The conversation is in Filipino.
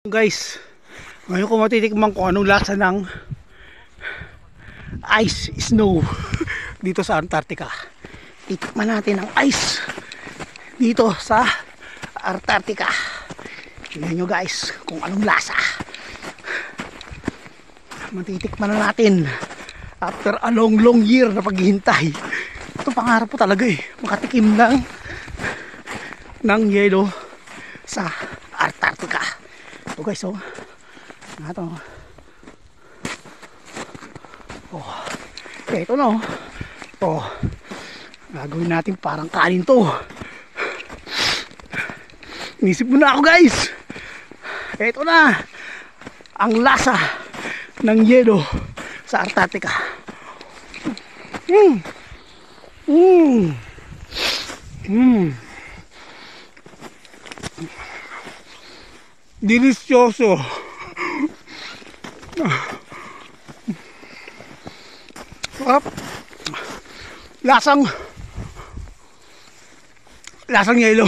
Guys, ngayon ko matitikman kung anong lasa ng ice snow dito sa Antarctica. Titikman natin ang ice dito sa Antarctica. Tingnan nyo guys kung anong lasa. Matitikman na natin after a long year na paghihintay. Ito pangarap po talaga makatikim ng yelo sa Antarctica. Ito guys, ito. Ito na. Gagawin natin parang kanin to. Inisip mo na ako guys. Ito na ang lasa ng yelo sa Antarctica. Delicioso. Lasang yelo.